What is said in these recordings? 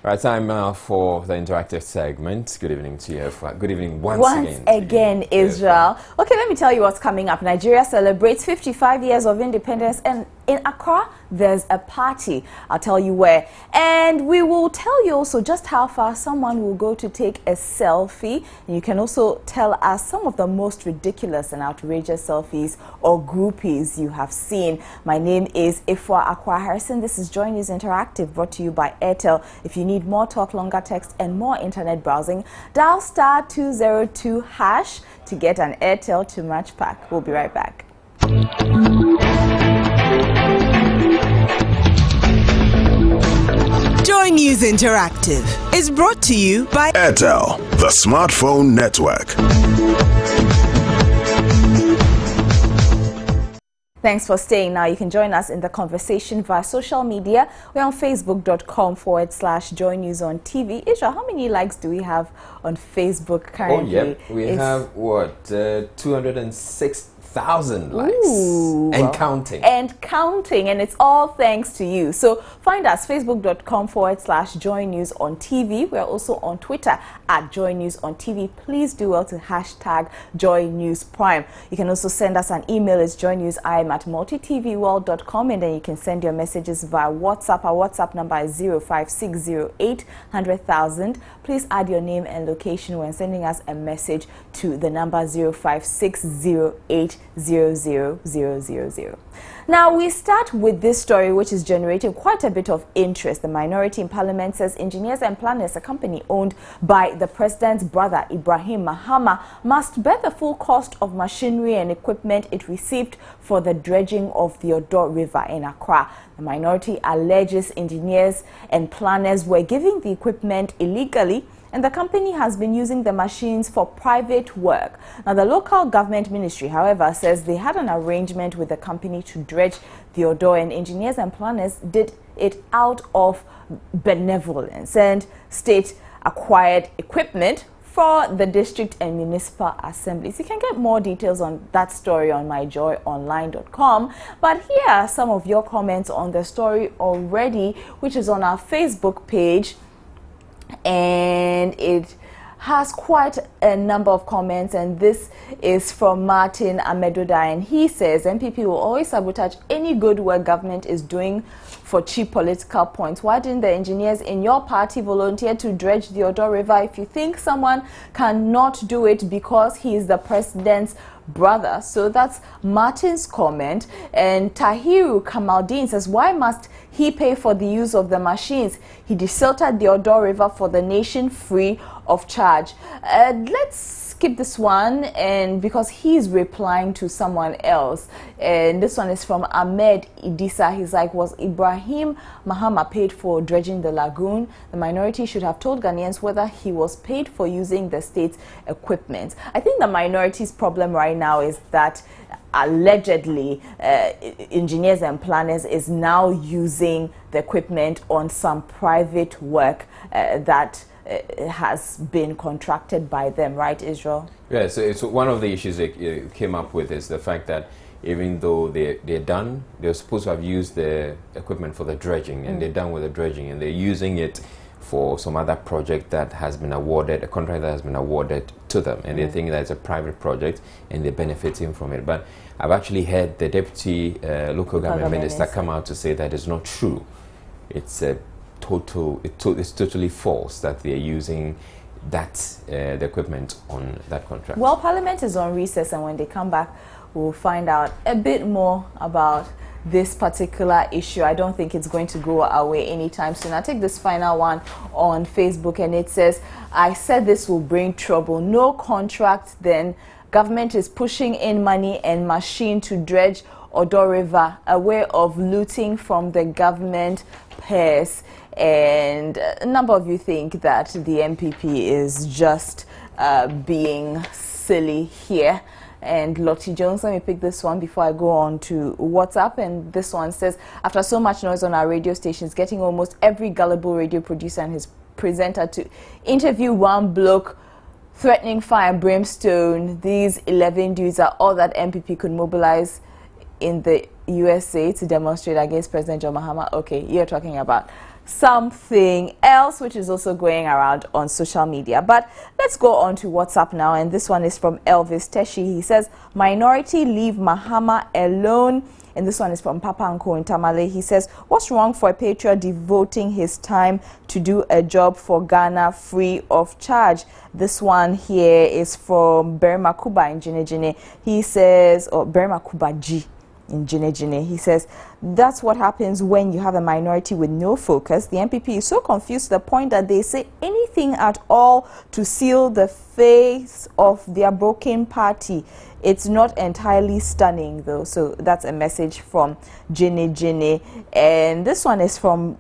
Right, time now for the interactive segment. Good evening to you. Good evening once again, Israel. Okay, let me tell you what's coming up. Nigeria celebrates 55 years of independence, and in Accra, there's a party. I'll tell you where. And we will tell you also just how far someone will go to take a selfie. And you can also tell us some of the most ridiculous and outrageous selfies or groupies you have seen. My name is Ifwa Akwa Harrison. This is Joy News Interactive, brought to you by Airtel. If you need more talk, longer text, and more internet browsing, dial *202# to get an Airtel to match pack. We'll be right back. Joy News Interactive is brought to you by Airtel, the smartphone network. Thanks for staying. Now you can join us in the conversation via social media. We're on facebook.com/Joy News on TV. Isha, how many likes do we have on Facebook currently? Oh, yeah. We have, what, 206,000 likes. Ooh, and counting. And counting. And it's all thanks to you. So find us, facebook.com/Joy News on TV. We're also on Twitter @Joy News on TV. Please do well to hashtag Joy News Prime. You can also send us an email. It's joynews@multitvworld.com, and then you can send your messages via WhatsApp. Our WhatsApp number is 0560800,000. Please add your name and location when sending us a message to the number 056080000. Now, we start with this story, which is generating quite a bit of interest. The minority in parliament says Engineers and Planners, a company owned by the president's brother, Ibrahim Mahama, must bear the full cost of machinery and equipment it received for the dredging of the Odo River in Accra. The minority alleges Engineers and Planners were giving the equipment illegally, and the company has been using the machines for private work. Now, the local government ministry, however, says they had an arrangement with the company to dredge the Odo, and Engineers and Planners did it out of benevolence and state-acquired equipment for the district and municipal assemblies. You can get more details on that story on myjoyonline.com. But here are some of your comments on the story already, which is on our Facebook page. And it has quite a number of comments, and this is from Martin Amedoda, and he says MPP will always sabotage any good work government is doing for cheap political points. Why didn't the engineers in your party volunteer to dredge the Odo River? If you think someone cannot do it because he is the president's brother. So that's Martin's comment. And Tahiru Kamaldeen says, why must he pay for the use of the machines? He desilted the Odo River for the nation free of charge. Let's skip this one, and because he's replying to someone else, and this one is from Ahmed Idisa. He's like, was Ibrahim Mahama paid for dredging the lagoon? The minority should have told Ghanaians whether he was paid for using the state's equipment. I think the minority's problem right now is that allegedly Engineers and Planners is now using the equipment on some private work that has been contracted by them, right, Israel? Yeah, so it's one of the issues they came up with is the fact that even though they're supposed to have used the equipment for the dredging, and they're done with the dredging, and they're using it for some other project that has been awarded, a contract that has been awarded to them, and they think that it's a private project and they're benefiting from it. But I've actually heard the deputy local government minister come out to say that it's not true. It's a it's totally false that they're using that the equipment on that contract. Well, Parliament is on recess, and when they come back, we'll find out a bit more about this particular issue. I don't think it's going to go away anytime soon. I'll take this final one on Facebook, and it says, I said this will bring trouble. No contract then. Government is pushing in money and machine to dredge Odo River, a way of looting from the government purse. And a number of you think that the MPP is just being silly here. And Lottie Jones, let me pick this one before I go on to WhatsApp. And this one says, after so much noise on our radio stations, getting almost every gullible radio producer and his presenter to interview one bloke threatening fire and brimstone, these 11 dudes are all that MPP could mobilize in the USA to demonstrate against President John Mahama. Okay, you're talking about something else which is also going around on social media. But let's go on to WhatsApp now, and this one is from Elvis Teshi. He says, minority leave Mahama alone. And this one is from Papa Uncle in Tamale. He says, what's wrong for a patriot devoting his time to do a job for Ghana free of charge? This one here is from Berma Kuba in Jine. He says, or Berma Kuba G in Jine. He says, that's what happens when you have a minority with no focus. The MPP is so confused to the point that they say anything at all to seal the face of their broken party. It's not entirely stunning though. So that's a message from Jine. And this one is from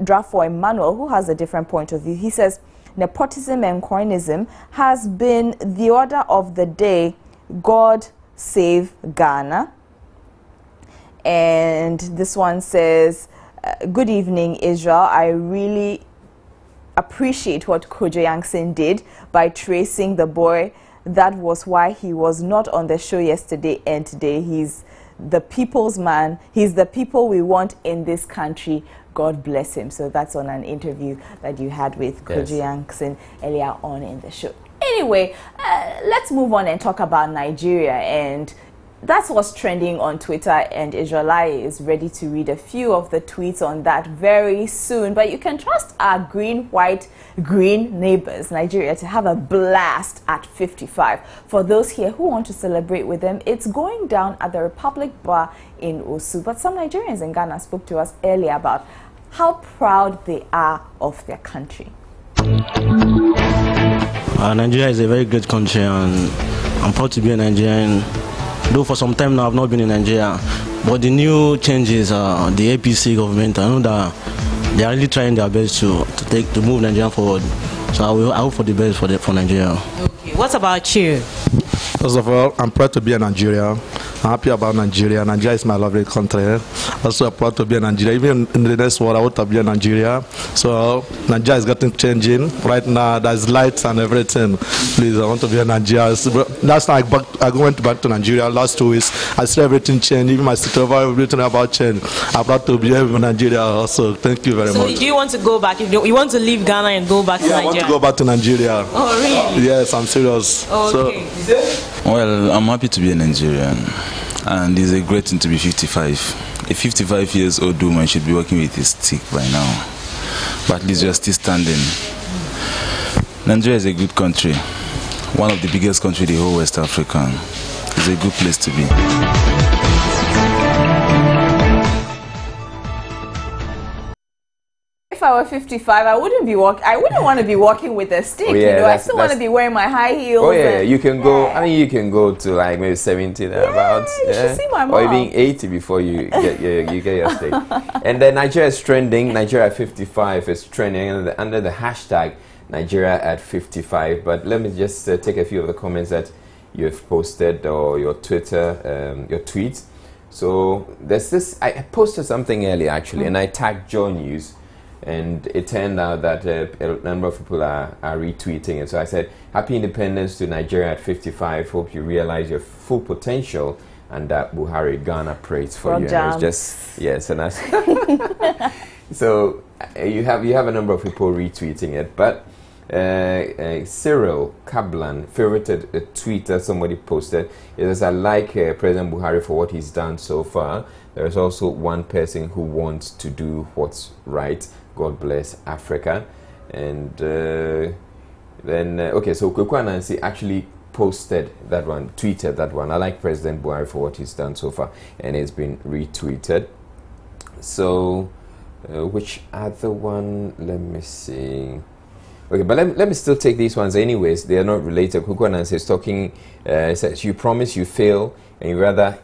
Drafo Emmanuel, who has a different point of view. He says, nepotism and cronyism has been the order of the day. God save Ghana. And this one says, good evening, Israel. I really appreciate what Kojo Yankson did by tracing the boy. That was why he was not on the show yesterday and today. He's the people's man. He's the people we want in this country. God bless him. So that's on an interview that you had with Kojo Yankson earlier on in the show. Anyway, let's move on and talk about Nigeria. And that's what's trending on Twitter, and Israelite is ready to read a few of the tweets on that very soon. But you can trust our green, white, green neighbors, Nigeria, to have a blast at 55. For those here who want to celebrate with them, it's going down at the Republic Bar in Osu. But some Nigerians in Ghana spoke to us earlier about how proud they are of their country. Nigeria is a very great country, and I'm proud to be a Nigerian. Though for some time now I've not been in Nigeria, but the new changes, the APC government, I know that they are really trying their best to move Nigeria forward. So I hope for the best for Nigeria. Okay, what about you? First of all, I'm proud to be a Nigerian. I'm happy about Nigeria. Nigeria is my lovely country. Also, I'm proud to be a Nigerian. Even in the next world, I want to be a Nigeria. So, Nigeria is getting changing. Right now, there's lights and everything. Please, I want to be a Nigerian. Last night, I went back to Nigeria last 2 weeks. I see everything change. Even my city over, everything about change. I'm proud to be in Nigeria also. Thank you very much. So, do you want to go back? You want to leave Ghana and go back to Nigeria? I want to go back to Nigeria. Oh, really? Yes, I'm serious. Okay. Well, I'm happy to be a Nigerian, and it's a great thing to be 55. A 55 years old woman should be working with his stick by now, but at least you're still standing. Nigeria is a good country, one of the biggest countries in the whole West Africa. It's a good place to be. If I were 55, I wouldn't want to be walking with a stick. Oh, yeah, I still want to be wearing my high heels. Oh yeah, you can go. I mean, you can go to like maybe 70 thereabouts. You should see my mom. Or even 80 before you get your stick. And then Nigeria is trending. Nigeria at 55 is trending under the hashtag Nigeria at 55. But let me just take a few of the comments that you've posted, or your Twitter, your tweets. So there's this. I posted something earlier actually, and I tagged Joy News. And it turned out that a number of people are retweeting it. So I said, happy independence to Nigeria at 55. Hope you realize your full potential, and that Buhari Ghana prays for you. And it was just, yes, and that's so you have a number of people retweeting it. But Cyril Kablan favorited a tweet that somebody posted. It says, I like President Buhari for what he's done so far. There is also one person who wants to do what's right. God bless Africa. And then, okay, so Kwekwa Nancy actually posted that one, tweeted that one. I like President Buhari for what he's done so far, and it's been retweeted. So, which other one? Let me see. Okay, but let me still take these ones anyways. They are not related. Kwekwa Nancy is talking, says, you promise, you fail, and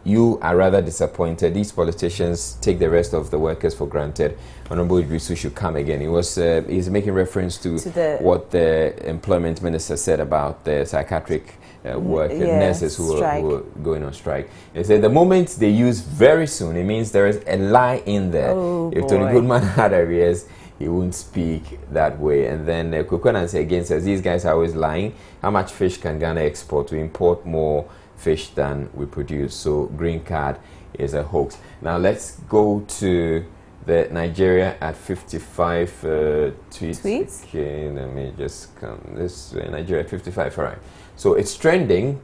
you are rather disappointed. These politicians take the rest of the workers for granted. Honorable Idrisu should come again. He's making reference to what the employment minister said about the psychiatric nurses who are going on strike. He said the moment they use very soon, it means there is a lie in there. Oh, if Tony Goodman had arrears, he wouldn't speak that way. And then Kwekwa Nancy again says these guys are always lying. How much fish can Ghana export? We import more fish than we produce. So green card is a hoax. Now let's go to the Nigeria at 55 tweets. Tweets? Okay, let me just come this way. Nigeria at 55, all right. So it's trending,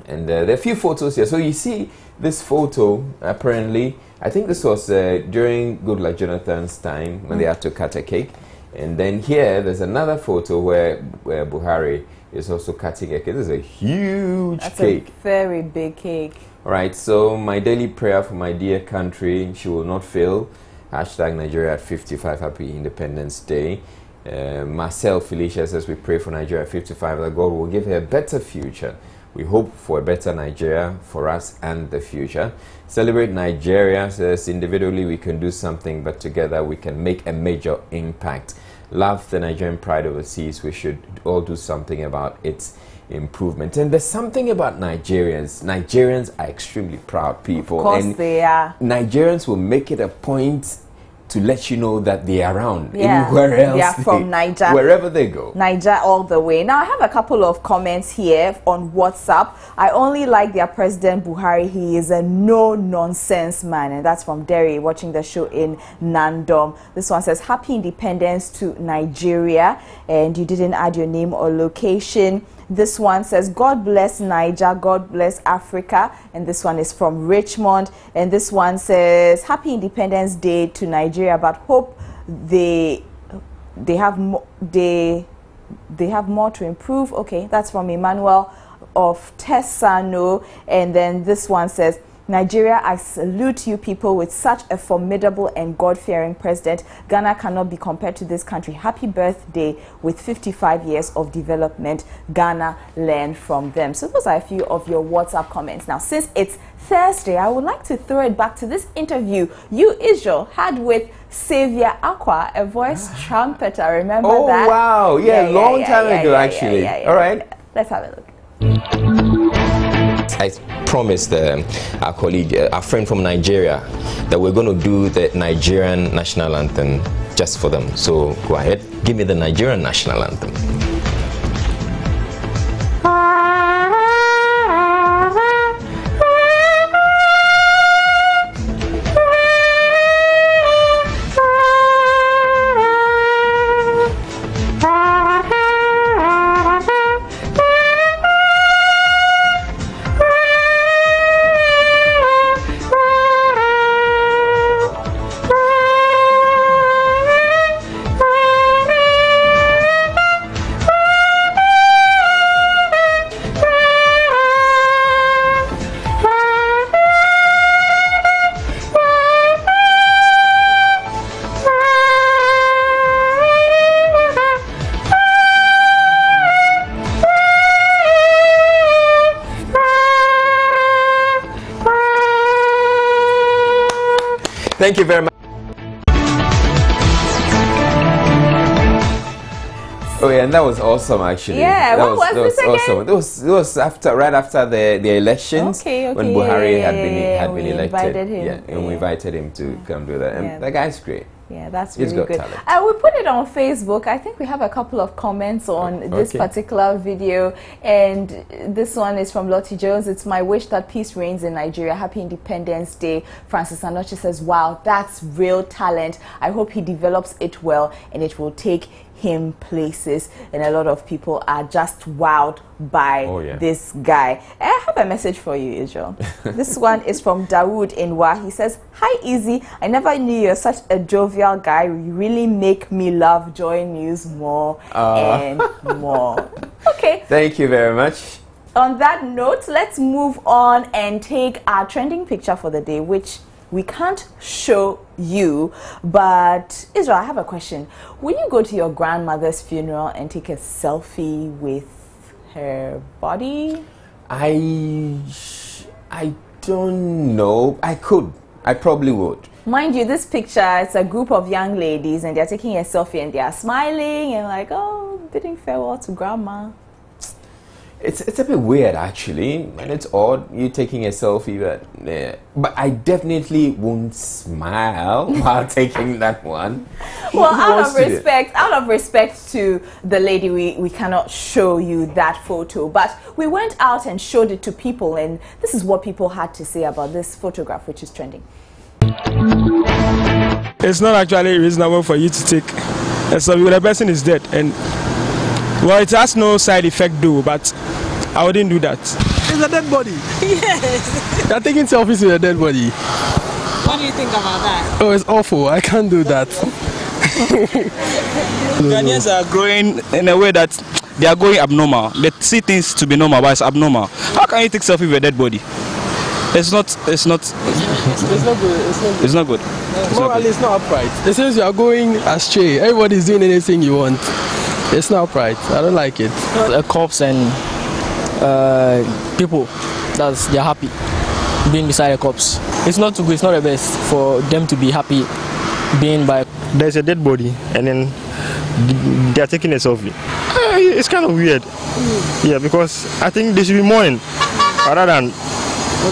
and there are a few photos here. So you see this photo, apparently, I think this was during Goodluck Jonathan's time when they had to cut a cake. And then here, there's another photo where Buhari is also cutting a cake. This is a huge cake. That's a very big cake. All right, so my daily prayer for my dear country, she will not fail. Hashtag Nigeria at 55, Happy Independence Day. Marcel Felicia says we pray for Nigeria at 55 that God will give her a better future. We hope for a better Nigeria for us and the future. Celebrate Nigeria says individually we can do something, but together we can make a major impact. Love the Nigerian pride overseas. We should all do something about its improvement. And there's something about Nigerians. Nigerians are extremely proud people. Of course and they are. Nigerians will make it a point to let you know that they are around. Yeah. Anywhere else. They are from Niger. Wherever they go. Niger all the way. Now, I have a couple of comments here on WhatsApp. I only like their President Buhari. He is a no-nonsense man. And that's from Derry, watching the show in Nandom. This one says, Happy Independence to Nigeria. And you didn't add your name or location. This one says, God bless Niger, God bless Africa. And this one is from Richmond. And this one says, Happy Independence Day to Nigeria, but hope they have more to improve. Okay, that's from Emmanuel of Tessano. And then this one says, Nigeria, I salute you people with such a formidable and God-fearing president. Ghana cannot be compared to this country. Happy birthday with 55 years of development. Ghana, learn from them. So those are a few of your WhatsApp comments. Now, since it's Thursday, I would like to throw it back to this interview you, Israel, had with Xavier Aqua, a voice trumpeter. Remember that? Oh, wow. Yeah, long time ago, actually. All right. Let's have a look. I promised our colleague, our friend from Nigeria, that we're going to do the Nigerian national anthem just for them. So go ahead, give me the Nigerian national anthem. Thank you very much. Oh yeah, and that was awesome actually. Yeah, that what was this again? Awesome. It was right after the elections when Buhari had been elected. Invited him. Yeah, and we invited him to come do that. And that guy's great. Yeah, that's He's really got good. talent. We put it on Facebook. I think we have a couple of comments on this particular video. And this one is from Lottie Jones. It's my wish that peace reigns in Nigeria. Happy Independence Day. Francis Anoche says, wow, that's real talent. I hope he develops it well and it will take him places. And a lot of people are just wowed by this guy. I have a message for you, Israel. This one is from Dawood Inwa. He says, hi, Izzy. I never knew you're such a jovial guy. You really make me love Joy News more and more. Okay. Thank you very much. On that note, let's move on and take our trending picture for the day, which we can't show you. But Israel, I have a question. Will you go to your grandmother's funeral and take a selfie with her body? I don't know. I could. I probably would. Mind you, this picture, it's a group of young ladies and they're taking a selfie and they are smiling and like, oh, bidding farewell to grandma. It's a bit weird actually, and it's odd you taking a selfie, but I definitely won't smile while taking that one. Well, out of respect to the lady, we cannot show you that photo, but we went out and showed it to people, and this is what people had to say about this photograph, which is trending. it's not actually reasonable for you to take a selfie when the person is dead. And well, it has no side effect though, but I wouldn't do that. It's a dead body. Yes. You're taking selfies with a dead body. What do you think about that? Oh, it's awful. I can't do that. Ghanaians are growing in a way that they are going abnormal. They see things to be normal, but it's abnormal. How can you take selfie with a dead body? It's not good. It's not good. Morally, it's not upright. It says you are going astray. Everybody's doing anything you want. It's not upright. I don't like it. A corpse and people they're happy being beside a corpse. It's not too good. It's not the best for them to be happy being by. There's a dead body and then they are taking a selfie. It's kind of weird. Yeah, because I think they should be mourning rather than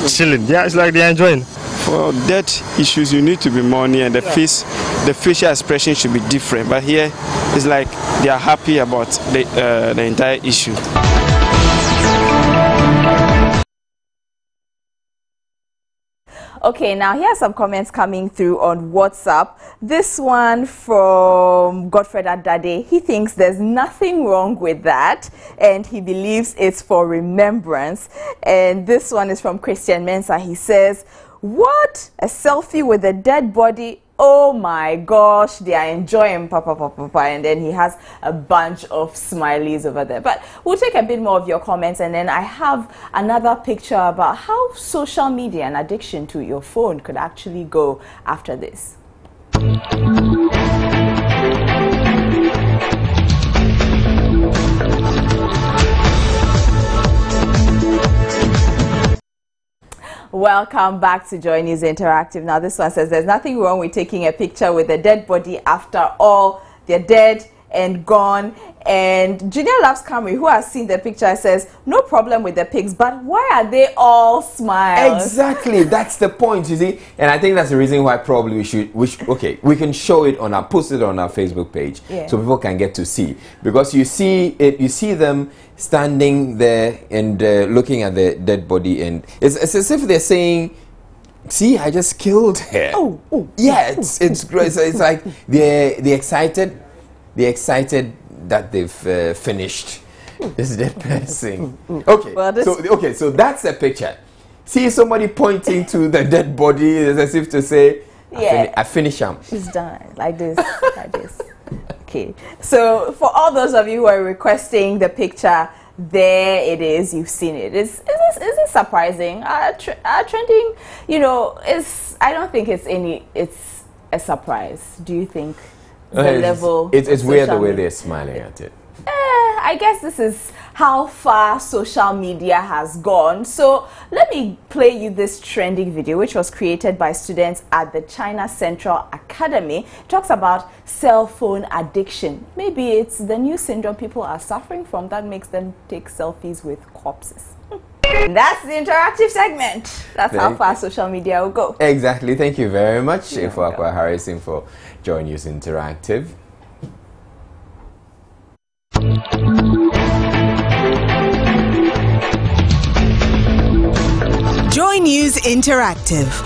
chilling. Yeah, it's like they're enjoying. For death issues, you need to be mourning, and the facial expression should be different. But here, it's like they are happy about the entire issue. Okay, now here are some comments coming through on WhatsApp. This one from Godfred Adade. He thinks there's nothing wrong with that, and he believes it's for remembrance. And this one is from Christian Mensah. He says, what? A selfie with a dead body? Oh my gosh, they are enjoying papa. And then he has a bunch of smileys over there. But we'll take a bit more of your comments, and then I have another picture about how social media and addiction to your phone could actually go after this. Welcome back to Joy News Interactive. Now this one says there's nothing wrong with taking a picture with a dead body. After all, they're dead and gone. And Junior Loves Camry, who has seen the picture, says no problem with the pigs, but why are they all smiles? Exactly, that's the point, you see. And I think that's the reason why probably we can show it on our, post it on our Facebook page, so people can get to see. Because you see them standing there and looking at the dead body, and it's as if they're saying, see, I just killed her. Yeah, it's great. It's like they're excited that they've finished this dead person. Okay, well, so that's the picture. See somebody pointing to the dead body as if to say, I finish him. She's done like this, like this. Okay, so for all those of you who are requesting the picture, there it is. You've seen it. Is it surprising? Trending, you know, I don't think it's a surprise. Do you think? It's weird the way they're smiling at it. I guess this is how far social media has gone. So let me play you this trending video, which was created by students at the China Central Academy. It talks about cell phone addiction. Maybe it's the new syndrome people are suffering from that makes them take selfies with corpses. That's the interactive segment. That's how far social media will go. Exactly. Thank you very much, Ifwakwa Harrison, for Joy News Interactive. Joy News Interactive.